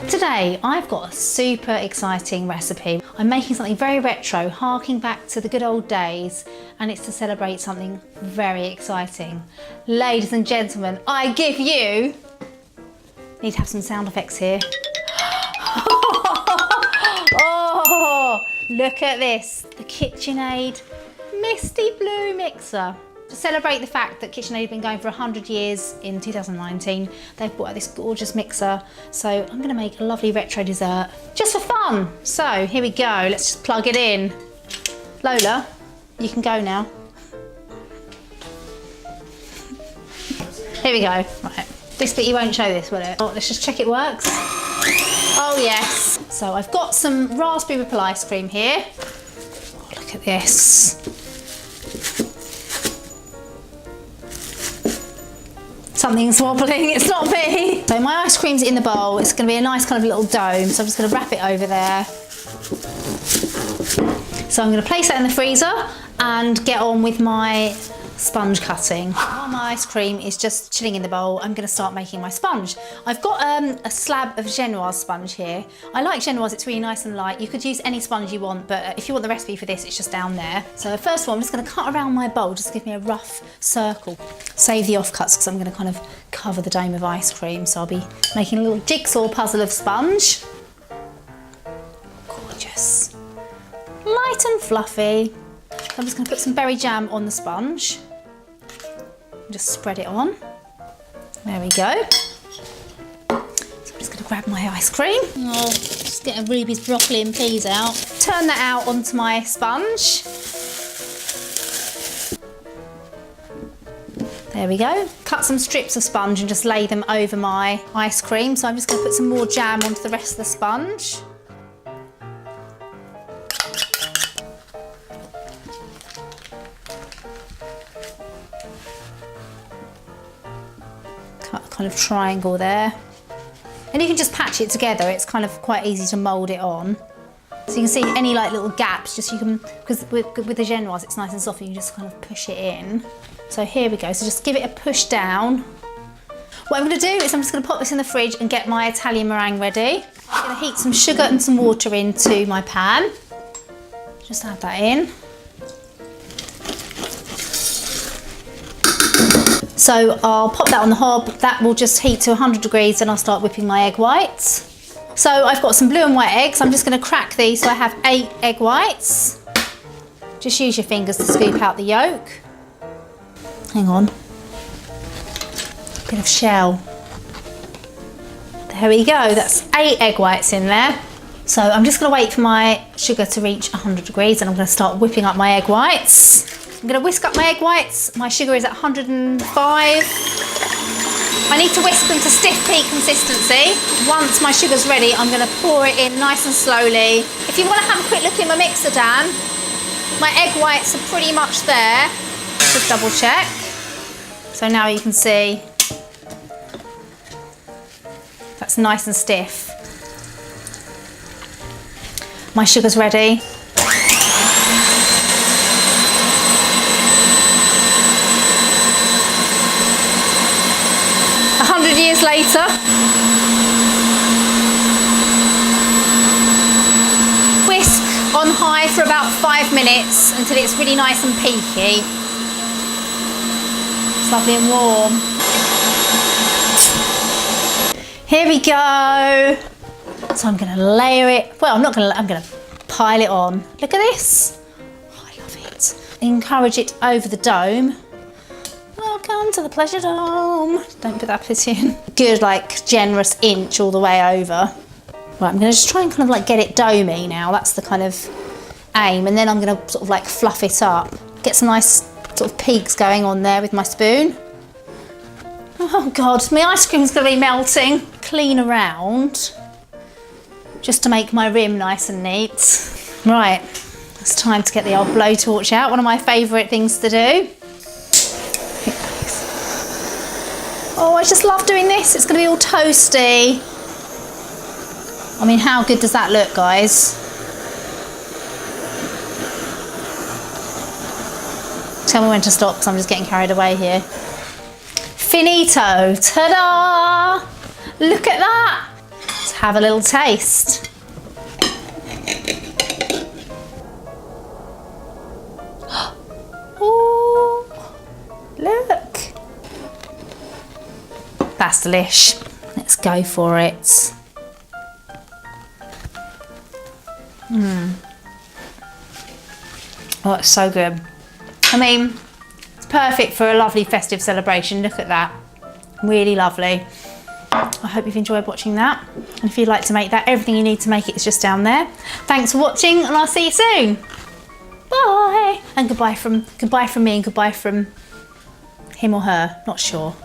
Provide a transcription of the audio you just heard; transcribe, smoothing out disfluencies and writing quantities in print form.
Today I've got a super exciting recipe. I'm making something very retro, harking back to the good old days, and it's to celebrate something very exciting. Ladies and gentlemen, I give you... Need to have some sound effects here. Oh, look at this. The KitchenAid Misty Blue mixer. To celebrate the fact that KitchenAid have been going for 100 years in 2019, they've brought out this gorgeous mixer. So I'm going to make a lovely retro dessert just for fun. So here we go, let's just plug it in. Lola, you can go now. Here we go. Right. This bit you won't show this, will it? Oh, let's just check it works. Oh yes. So I've got some raspberry ripple ice cream here. Oh, look at this. Something's wobbling, it's not me. So my ice cream's in the bowl. It's gonna be a nice kind of little dome. So I'm just gonna wrap it over there. So I'm gonna place that in the freezer and get on with my sponge cutting. While my ice cream is just chilling in the bowl, I'm gonna start making my sponge. I've got a slab of Genoise sponge here. I like Genoise, it's really nice and light. You could use any sponge you want, but if you want the recipe for this, it's just down there. So first of all, I'm just gonna cut around my bowl, just give me a rough circle. Save the offcuts because I'm gonna kind of cover the dome of ice cream. So I'll be making a little jigsaw puzzle of sponge. Gorgeous. Light and fluffy. I'm just gonna put some berry jam on the sponge. Just spread it on. There we go. So I'm just going to grab my ice cream. Oh, just getting Ruby's broccoli and peas out. Turn that out onto my sponge. There we go. Cut some strips of sponge and just lay them over my ice cream. So I'm just going to put some more jam onto the rest of the sponge. Kind of triangle there, and you can just patch it together. It's kind of quite easy to mould it on. So you can see any like little gaps, just you can, because with the Genoise it's nice and soft, and you just kind of push it in. So here we go, so just give it a push down. What I'm going to do is I'm just going to pop this in the fridge and get my Italian meringue ready. I'm going to heat some sugar and some water into my pan. Just add that in. So I'll pop that on the hob. That will just heat to 100 degrees and I'll start whipping my egg whites. So I've got some blue and white eggs. I'm just going to crack these. So I have 8 egg whites. Just use your fingers to scoop out the yolk. Hang on. Bit of shell. There we go. That's 8 egg whites in there. So I'm just going to wait for my sugar to reach 100 degrees and I'm going to start whipping up my egg whites. I'm going to whisk up my egg whites. My sugar is at 105. I need to whisk them to stiff peak consistency. Once my sugar's ready, I'm going to pour it in nice and slowly. If you want to have a quick look in my mixer, Dan, my egg whites are pretty much there. Just double check. So now you can see that's nice and stiff. My sugar's ready. 100 years later. Whisk on high for about 5 minutes until it's really nice and peaky. It's lovely and warm. Here we go. So I'm going to layer it. Well, I'm going to pile it on. Look at this. Oh, I love it. Encourage it over the dome. Welcome to the pleasure dome. Don't put that bit in. Good, like generous inch all the way over. Right, I'm going to just try and kind of like get it domey now. That's the kind of aim. And then I'm going to sort of like fluff it up. Get some nice sort of peaks going on there with my spoon. Oh God, my ice cream's going to be melting. Clean around, just to make my rim nice and neat. Right, it's time to get the old blowtorch out. One of my favourite things to do. Oh, I just love doing this. It's going to be all toasty. I mean, how good does that look, guys? Tell me when to stop because I'm just getting carried away here. Finito. Ta-da! Look at that. Let's have have a little taste. Oh, look. That's delish. Let's go for it. Oh, it's so good. I mean, it's perfect for a lovely festive celebration. Look at that. Really lovely. I hope you've enjoyed watching that. And if you'd like to make that, everything you need to make it is just down there. Thanks for watching, and I'll see you soon. Bye. And goodbye from me, and goodbye from him or her, not sure.